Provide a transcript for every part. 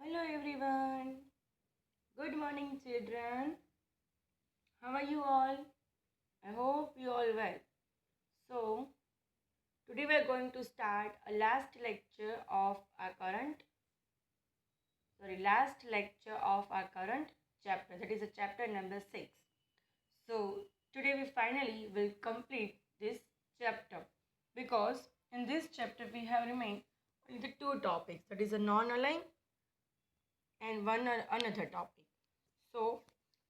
Hello everyone. Good morning children. How are you all? I hope you all well. So, today we are going to start a last lecture of our current chapter. That is a chapter number 6. So, today we finally will complete this chapter because in this chapter we have remained only the two topics, that is a non-aligned and one another topic. So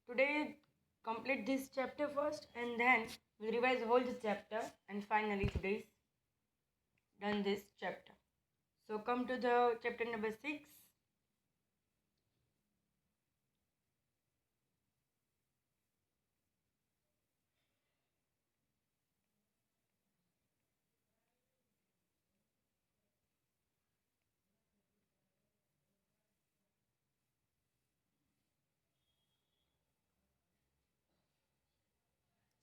today complete this chapter first and then we'll revise whole this chapter and finally today's done this chapter. So come to the chapter number 6.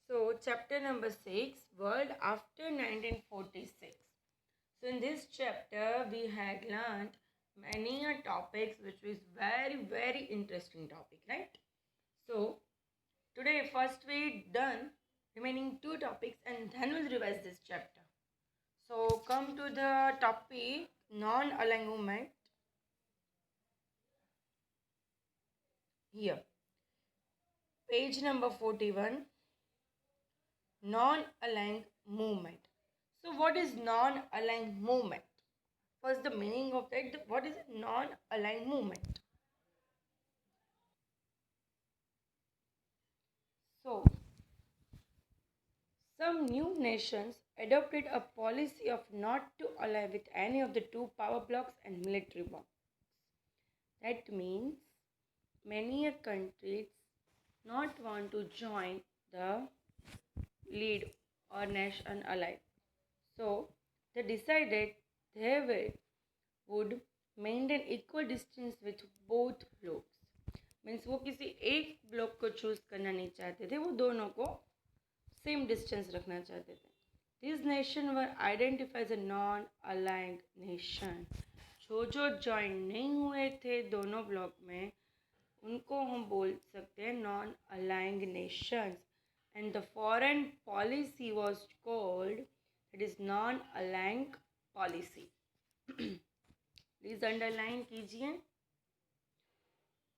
So chapter number 6, World after 1946. So in this chapter we had learned many topics which was very interesting topic, right? So today first we done remaining two topics and then we'll revise this chapter. So come to the topic non-aligned movement here. Page number 41, non-aligned movement. So what is non-aligned movement? First the meaning of that, what is non-aligned movement? So some new nations adopted a policy of not to align with any of the two power blocks and military blocks. That means many countries not want to join the lead or nation alike. So they decided would maintain equal distance with both blocks. Means वो किसी एक block को choose करना नहीं चाहते थे, वो दोनों को सेम डिस्टेंस रखना चाहते थे. These nations were identified as a non-aligned nation. जो ज्वाइन नहीं हुए थे दोनों ब्लॉक में उनको हम बोल सकते हैं non aligning nations. And the foreign policy was called, it is non-aligned policy. Please underline कीजिए.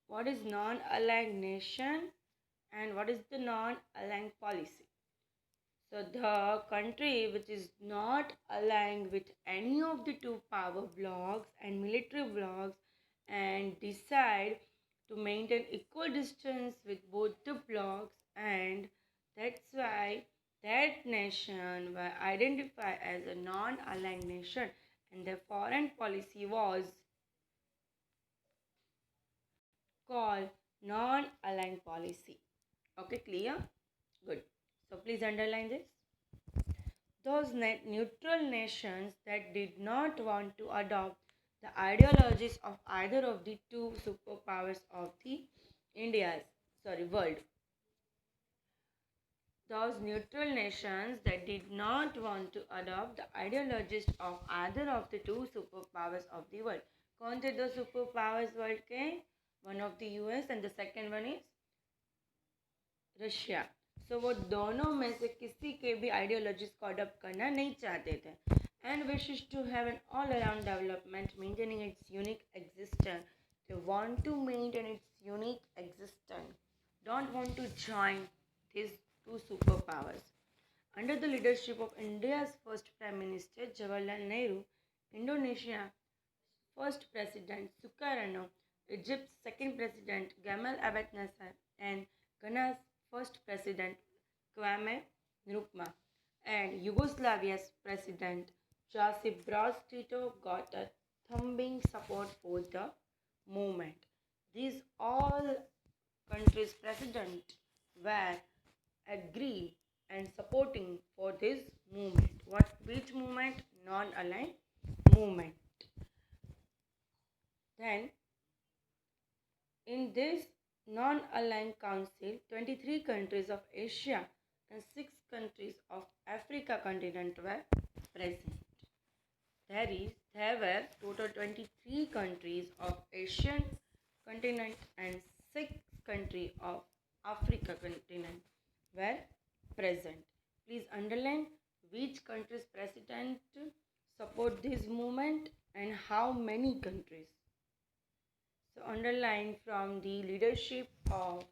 What is non-aligned nation and what is the non-aligned policy? So the country which is not aligned with any of the two power blocks and military blocks and decide to maintain equal distance with both the blocks, and that's why that nation were identified as a non-aligned nation and their foreign policy was called non-aligned policy. Okay, clear? Good. So please underline this. Those neutral nations that did not want to adopt the ideologies of either of the two superpowers of the world. Those neutral nations that did not want to adopt the ideologies of either of the two superpowers of the world. कौन थे दो superpowers world के? One of the US and the second one is Russia. So वो दोनों में से किसी के भी आइडियोलॉजीज को अडॉप्ट करना नहीं चाहते थे. And wishes to have an all around development maintaining its unique existence. They want to maintain its unique existence. Don't want to join this two superpowers. Under the leadership of India's first Prime Minister Jawaharlal Nehru, Indonesia first President Sukarno, Egypt's second President Gamal Abdel Nasser, and Ghana's first President Kwame Nkrumah, and Yugoslavia's President Josip Broz Tito got a thumping support for the movement. These all countries' presidents were agree and supporting for this movement. Which movement? Non-aligned movement. Then, in this non-aligned council, 23 countries of Asia and 6 countries of Africa continent were present. there were total 23 countries of Asian continent and 6 countries of Africa continent were present. Please underline which country's president support this movement and how many countries. So underline from the leadership of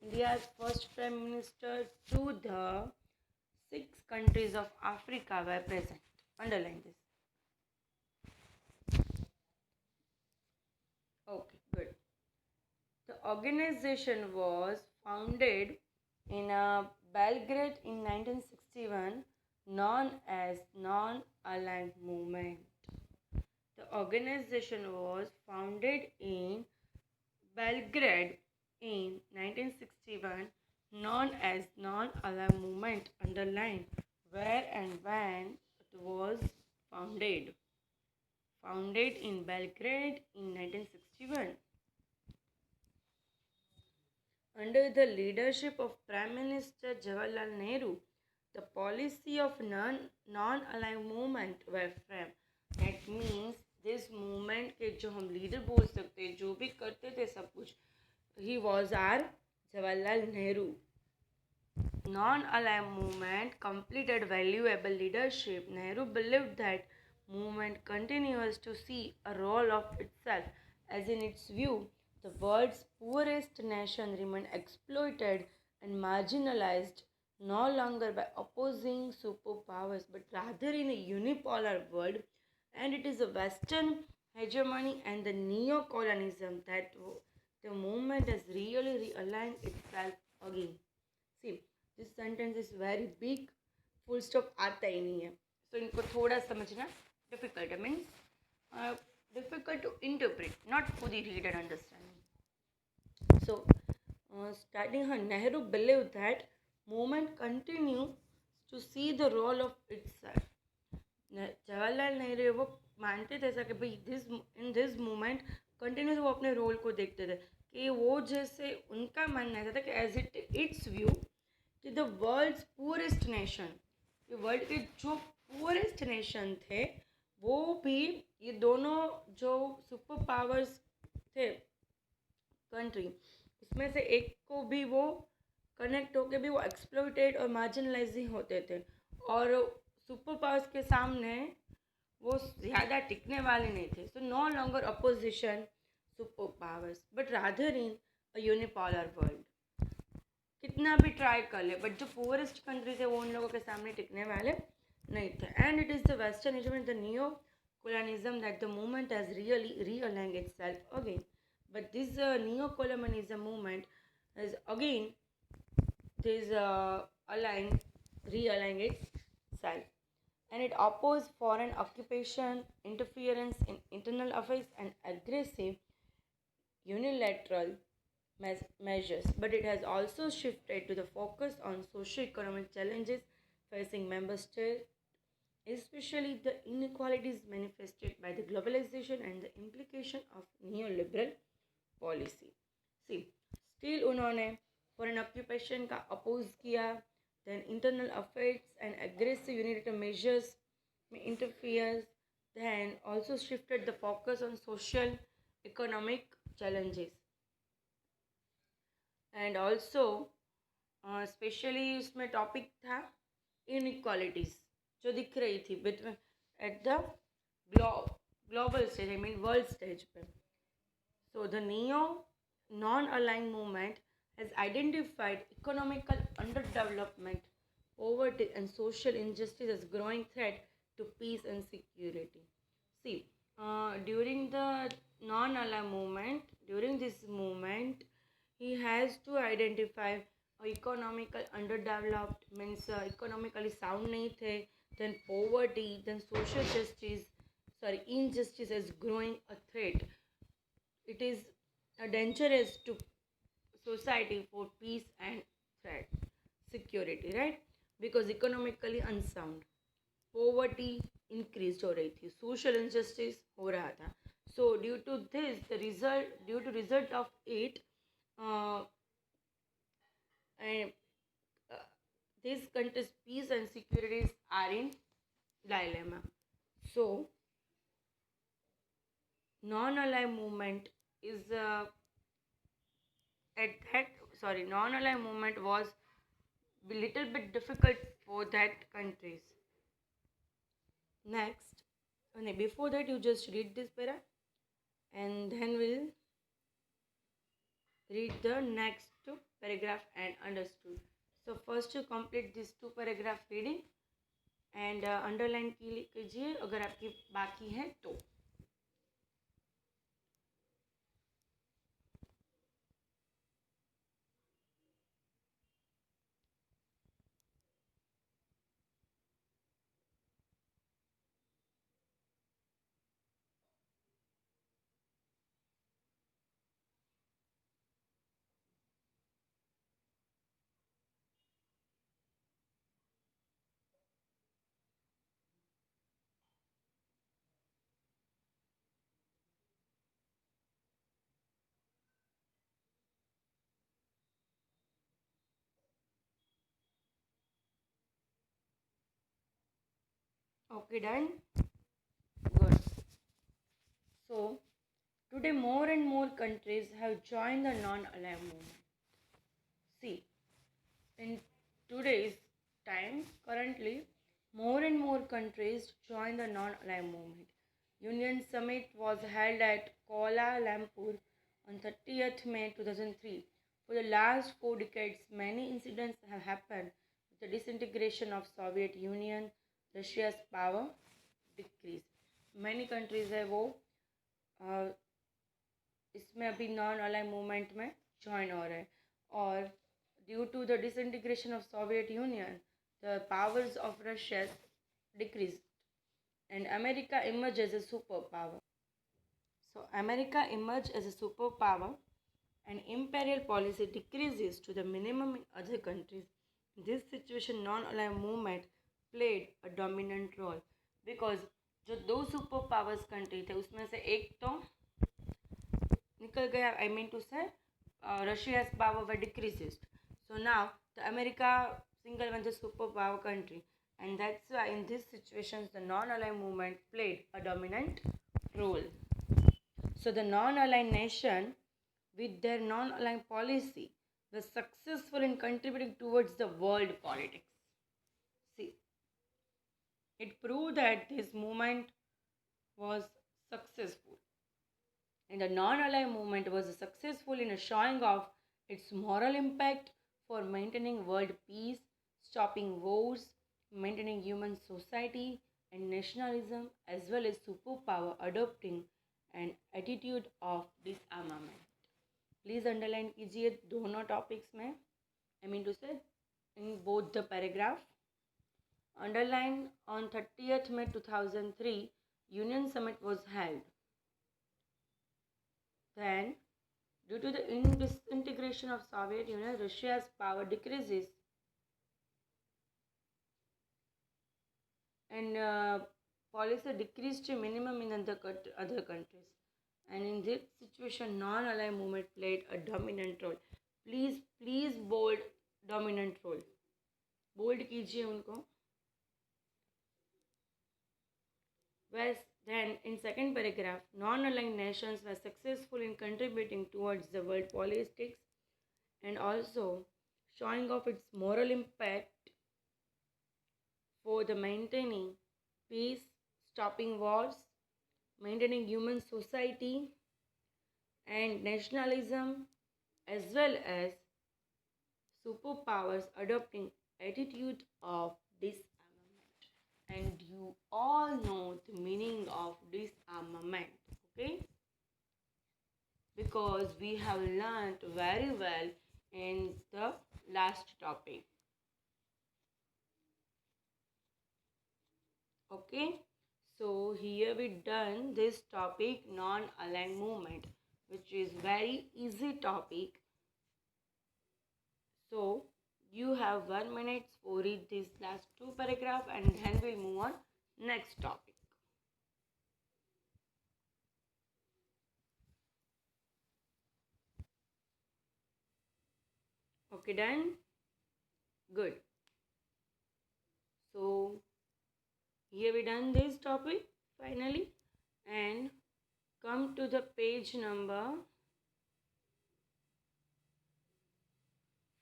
India's first Prime Minister to the 6 countries of Africa were present. Underline this. Okay, good. The organization was founded in Belgrade in 1961, known as Non-Aligned Movement. The organization was founded in Belgrade in 1961, known as Non-Aligned Movement. Underline where and when it was founded. Founded in Belgrade in 1961. Under the leadership of Prime Minister Jawaharlal Nehru, the policy of non-aligned movement were framed. That means this movement के जो हम leader बोल सकते हैं, जो भी करते थे सब कुछ, he was our Jawaharlal Nehru. Non-aligned movement completed valuable leadership. Nehru believed that movement continues to see a role of itself, as in its view, the world's poorest nation remain exploited and marginalized no longer by opposing superpowers, but rather in a unipolar world, and it is the Western hegemony and the neo-colonialism that the movement has really realigned itself again. See, this sentence is very big, full stop आता ही नहीं है, so इनको थोड़ा समझना difficult है, means difficult to interpret, not fully read and understand. So, starting her, Nehru believed that movement continues to see the role of itself. Jawaharlal Nehru वो मानते थे ऐसा कि भाई दिस मूवमेंट कंटिन्यूस वो अपने रोल को देखते थे कि वो जैसे उनका मानना था कि एज इट्स व्यू कि द वर्ल्ड्स पुअरेस्ट नेशन, ये वर्ल्ड के जो पुअरेस्ट नेशन थे वो भी ये दोनों जो सुपर पावर्स थे कंट्री, उसमें से एक को भी वो कनेक्ट होके भी वो एक्सप्लॉइटेड और मार्जिनलाइजिंग होते थे, और सुपर पावर्स के सामने वो ज़्यादा टिकने वाले नहीं थे. So no longer opposition superpowers but rather in a unipolar world. कितना भी ट्राई कर ले बट जो पुअरेस्ट कंट्री थे वो उन लोगों के सामने टिकने वाले नहीं थे. And it is the western is the new colonialism that the movement has really realigned itself again. But this neo-colonialism movement is again this realigning itself, and it opposes foreign occupation, interference in internal affairs, and aggressive unilateral measures. But it has also shifted to the focus on socio-economic challenges facing member states, especially the inequalities manifested by the globalization and the implication of neoliberal policy. See still उन्होंने foreign occupation का oppose किया, then internal affairs and aggressive unilateral measures में interferes, then also shifted the focus on social economic challenges, and also specially उसमें topic था inequalities जो दिख रही थी between at the global stage, I mean world stage पे. So the non-aligned movement has identified economical underdevelopment, poverty and social injustice as growing threat to peace and security. See, during the non-aligned movement, during this movement, he has to identify economical underdeveloped means economically sound नहीं थे, then poverty, then social injustice as growing a threat. It is dangerous to society for peace and threat security, right? Because economically unsound, poverty increased हो रही थी, social injustice हो रहा था. So due to result of it, this country's peace and securities are in dilemma. So non-aligned movement is at that non-aligned movement was a little bit difficult for that countries. Next, before that you just read this para and then we'll read the next two paragraph and understood. So first you complete this two paragraph reading and underline कीजिए अगर आपकी बाकी है तो. Okay, done. Good. So today more and more countries have joined the non-aligned movement. See, in today's time, currently, more and more countries join the non-aligned movement. Union Summit was held at Kuala Lumpur on 30th May 2003. For the last 4 decades, many incidents have happened with the disintegration of Soviet Union, Russia's power decrease. Many countries है वो इसमें अभी non align movement में join हो रहे हैं और due to the disintegration of Soviet Union, the powers of Russia decreased and America emerged as a superpower. So America emerged as a superpower and imperial policy decreases to the minimum in other countries. In this situation, non-aligned movement played a dominant role because जो दो super powers country थे उसमें से एक तो निकल गया. I mean to से Russia's power were decreases. So now the America single one the superpower country, and that's why in these situations the non-aligned movement played a dominant role. So the non-aligned nation with their non-aligned policy was successful in contributing towards the world politics. See, it proved that this movement was successful. And the non-aligned movement was successful in showing off its moral impact for maintaining world peace, stopping wars, maintaining human society and nationalism, as well as superpower adopting an attitude of disarmament. Please underline कीजिए दोनों topics में. I mean to say in both the paragraph. Underline on 30th May 2003, Union Summit was held. Then, due to the disintegration of Soviet Union, Russia's power decreases and policy decreased to minimum in other countries. And in this situation, non-aligned movement played a dominant role. Please bold dominant role. Bold कीजिए उनको. Whereas then in second paragraph, non-aligned nations were successful in contributing towards the world politics and also showing off its moral impact for the maintaining peace, stopping wars, maintaining human society and nationalism, as well as superpowers adopting attitude of disarmament. And you all know the meaning of disarmament, okay? Because we have learned very well in the last topic. Okay, so here we done this topic non-aligned movement, which is very easy topic. So you have 1 minute for read this last two paragraph and then we'll move on next topic. Okay, done? Good. So here we done this topic finally and come to the page number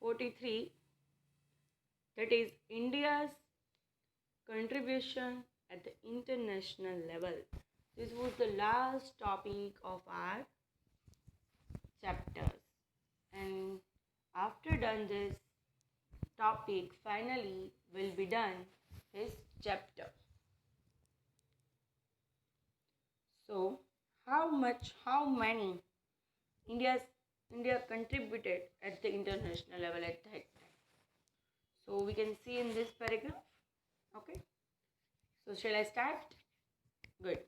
43, that is India's contribution at the international level. This was the last topic of our chapters, and after done this topic, finally will be done his chapter. So, how many India's India contributed at the international level at that time? So we can see in this paragraph. Okay. So shall I start? Good.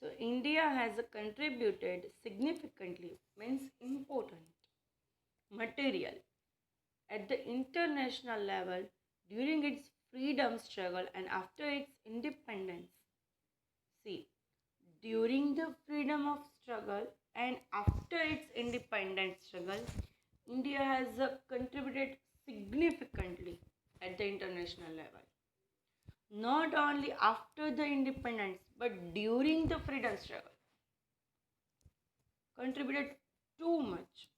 So India has contributed significantly, means important, material at the international level during its freedom struggle and after its independence. See, during the freedom of struggle and after its independence struggle, India has contributed significantly at the international level. Not only after the independence, but during the freedom struggle. Contributed too much.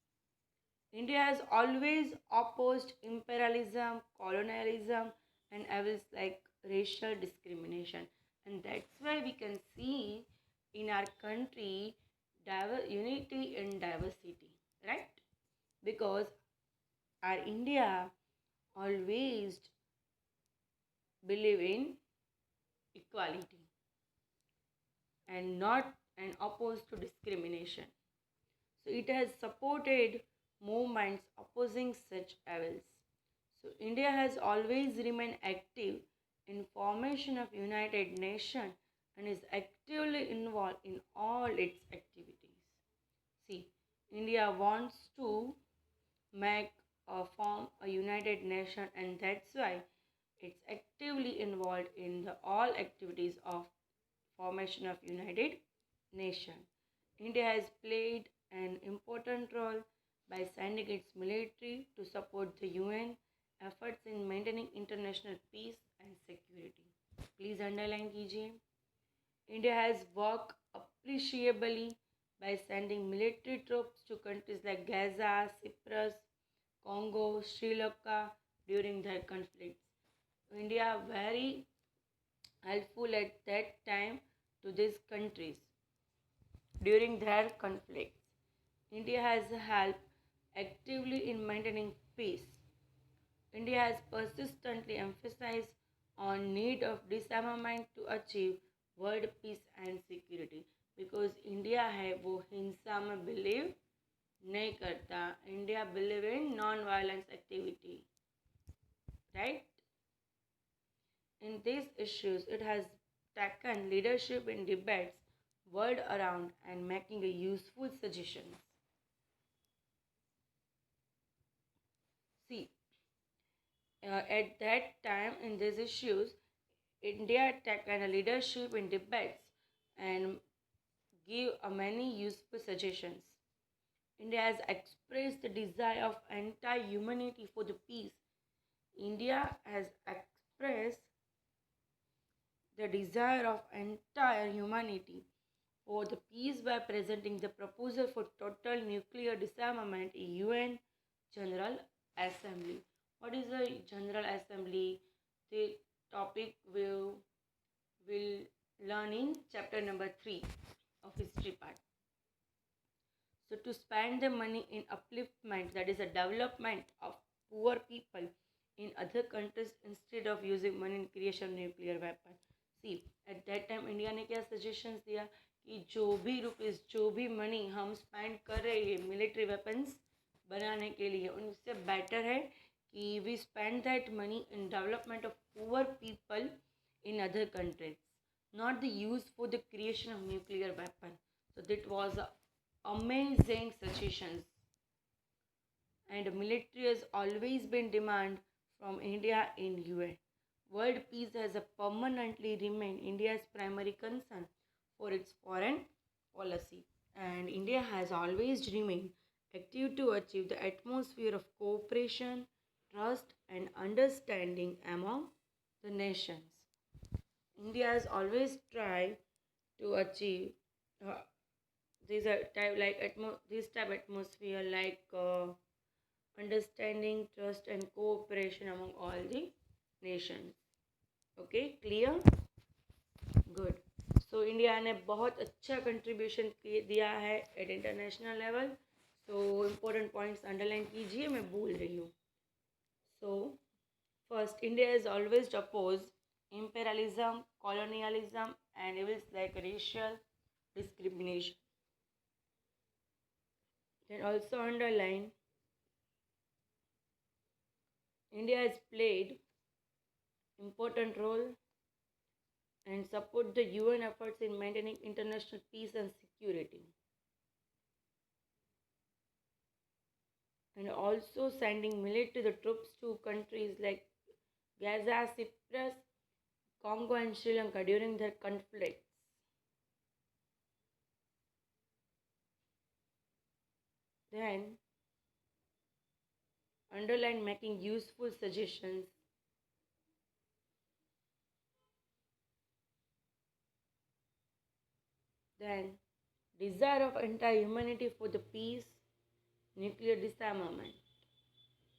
India has always opposed imperialism, colonialism, and evils like racial discrimination. And that's why we can see in our country unity in diversity, right? Because our India always believe in equality and not and opposed to discrimination. So it has supported movements opposing such evils. So India has always remained active in formation of United Nations and is actively involved in all its activities. See, India wants to make form a United Nation, and that's why it's actively involved in the all activities of formation of United Nations. India has played an important role by sending its military to support the UN efforts in maintaining international peace and security. Please underline कीजिए. India has worked appreciably by sending military troops to countries like Gaza, Cyprus, Congo, Sri Lanka during their conflicts. India very helpful at that time to these countries during their conflicts. India has helped actively in maintaining peace. India has persistently emphasized on need of disarmament to achieve world peace and security, because India है वो हिंसा में believe नहीं करता. India believe in non violence activity, right? In these issues, it has taken leadership in debates world around and making a useful suggestions. See, at that time in these issues, India had taken a leadership in debates and give many useful suggestions. India has expressed the desire of anti-humanity for the peace. India has expressed the desire of entire humanity for the peace by presenting the proposal for total nuclear disarmament in UN General Assembly. What is the General Assembly? The topic will learn in chapter number 3 of history part. So to spend the money in upliftment, that is a development of poor people in other countries instead of using money in creation of nuclear weapon. See, at that time India ने क्या suggestions दिया कि जो भी rupees जो भी money हम spend कर रहे हैं मिलिट्री वेपन्स बनाने के लिए, उनसे बेटर है कि we spend that money in development of poor people in other countries, not the use for the creation of nuclear weapon. So that was amazing suggestions, and military has always been demand from India in UN. World peace has permanently remained India's primary concern for its foreign policy, and India has always remained active to achieve the atmosphere of cooperation, trust, and understanding among the nations. India has always tried to achieve these are type like this type atmosphere like understanding, trust, and cooperation among all the nations. Okay, clear? Good. So India ने बहुत अच्छा contribution दिया है at international level. So important points underline कीजिए, मैं भूल रही हूँ. So first, India is always oppose imperialism, colonialism, and evils like racial discrimination. Then also underline, India has played important role and support the UN efforts in maintaining international peace and security. And also sending military troops to countries like Gaza, Cyprus, Congo, and Sri Lanka during their conflicts. Then underline making useful suggestions. Then desire of entire humanity for the peace, nuclear disarmament.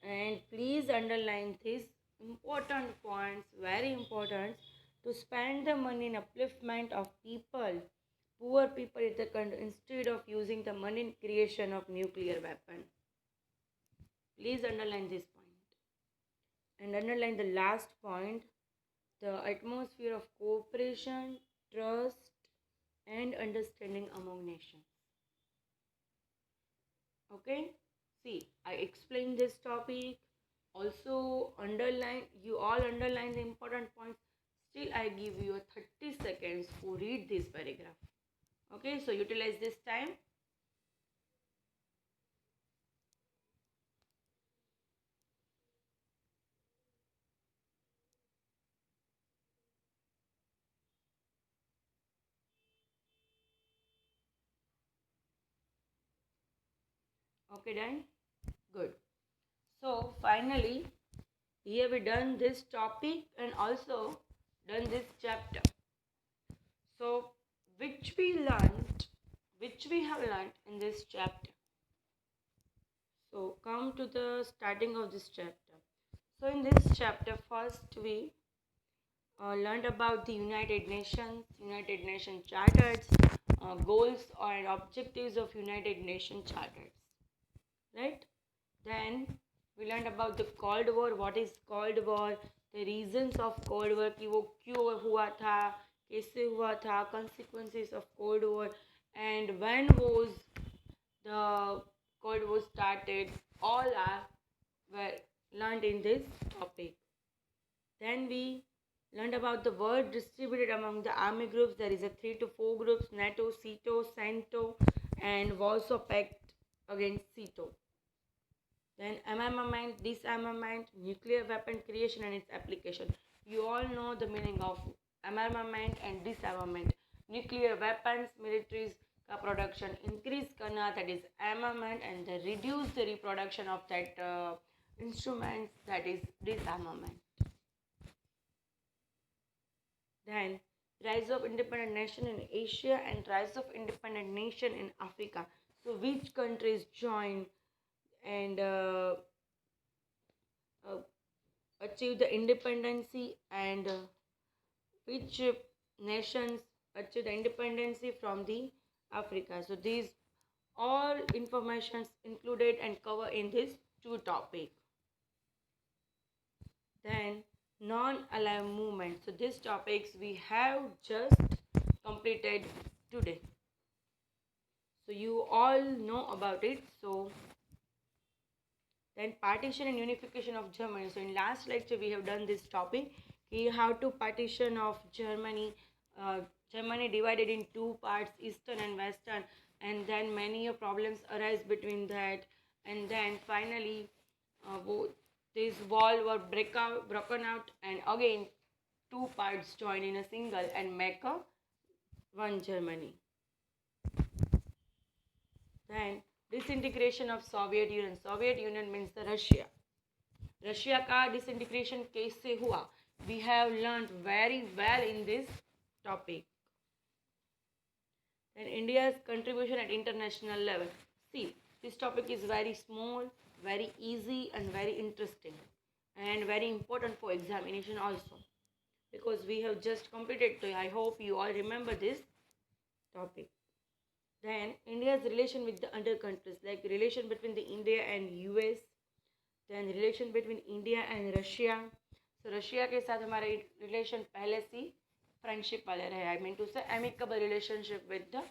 And please underline these important points, very important, to spend the money in upliftment of people, poor people in the country, instead of using the money in creation of nuclear weapon. Please underline this point. And underline the last point, the atmosphere of cooperation, trust, and understanding among nations. Okay? See, I explained this topic. Also, you all underline the important points. Still, I give you 30 seconds to read this paragraph. Okay, so utilize this time. Okay, done? Good. So, finally, here we done this topic and also done this chapter. So, which we have learned in this chapter. So, come to the starting of this chapter. So, in this chapter, first we learned about the United Nation Charters, goals and objectives of United Nations Charters. Right? Then we learned about the Cold War. What is Cold War? The reasons of Cold War. कि वो क्यों हुआ था, कैसे हुआ था, consequences of Cold War, and when was the Cold War started. All are were learned in this topic. Then we learned about the work distributed among the army groups. There is a 3 to 4 groups: NATO, CETO, CENTO, and Warsaw Pact against CETO. Then armament, disarmament, nuclear weapon creation and its application. You all know the meaning of armament and disarmament. Nuclear weapons, militaries का production increase करना, that is armament, and the reduce the reproduction of that instruments, that is disarmament. Then rise of independent nation in Asia and rise of independent nation in Africa. So which countries join and achieve the independency, and which nations achieve the independency from the Africa. So these all informations included and cover in this two topic. Then non-aligned movement. So these topics we have just completed today. So you all know about it. So then partition and unification of Germany. So in last lecture we have done this topic. How to partition of Germany. Germany divided in two parts, Eastern and Western, and then many problems arise between that. And then finally this wall were broken out, and again two parts join in a single and make a one Germany. Then disintegration of Soviet Union. Soviet Union means the Russia. Russia का disintegration कैसे हुआ? We have learned very well in this topic. and India's contribution at international level. See, this topic is very small, very easy, and very interesting, and very important for examination also, because we have just completed. So I hope you all remember this topic. Then India's relation with the other countries, like relation between the India and US, then relation between India and Russia. So Russia के साथ हमारे relation पहले से friendship वाले रहे, I mean to से amicable relationship with the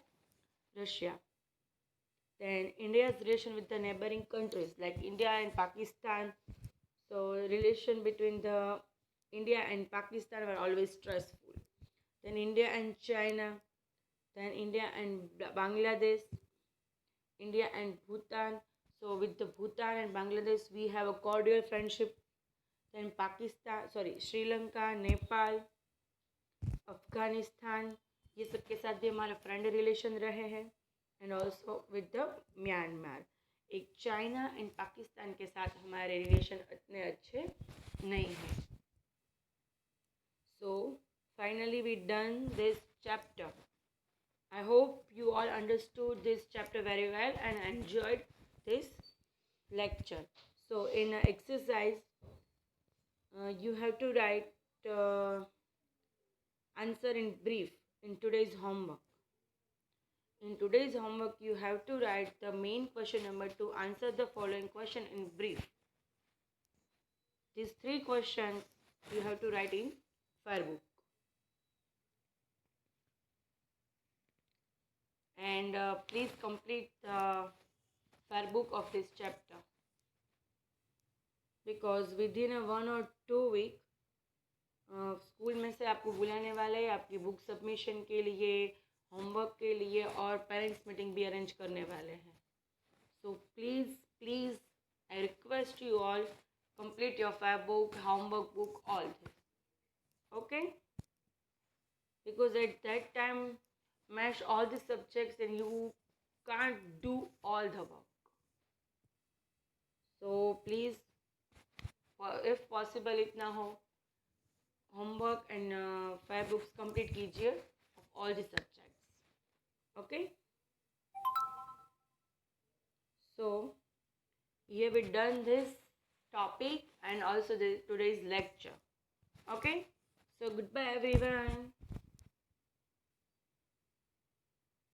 Russia. Then India's relation with the neighboring countries like India and Pakistan. So relation between the India and Pakistan were always stressful. Then India and China, then India and Bangladesh, India and Bhutan. So with the Bhutan and Bangladesh, we have a cordial friendship. Then Pakistan, sorry, Sri Lanka, Nepal, Afghanistan, ये सब के साथ भी हमारा friend relation रहे हैं. And also with the Myanmar. एक China and Pakistan के साथ हमारे रिलेशन इतने अच्छे नहीं हैं. So finally we done this chapter. I hope you all understood this chapter very well and enjoyed this lecture. So in exercise, you have to write answer in brief in today's homework. In today's homework, you have to write the main question number to answer the following question in brief. These 3 questions you have to write in Fairbook. And please complete the Fairbook of this chapter, because within a 1 or 2 week school में से आपको बुलाने वाले हैं आपकी book submission के लिए, homework के लिए, और पेरेंट्स मीटिंग भी अरेंज करने वाले हैं. So please I request you all complete your Fairbook, homework book, all this. Okay? Because at that time, mash all the subjects and you can't do all the work. So please, if possible, इतना हो homework and Fairbooks complete कीजिए of all the subjects. Okay? So here we done this topic and also today's lecture. Okay? So goodbye everyone.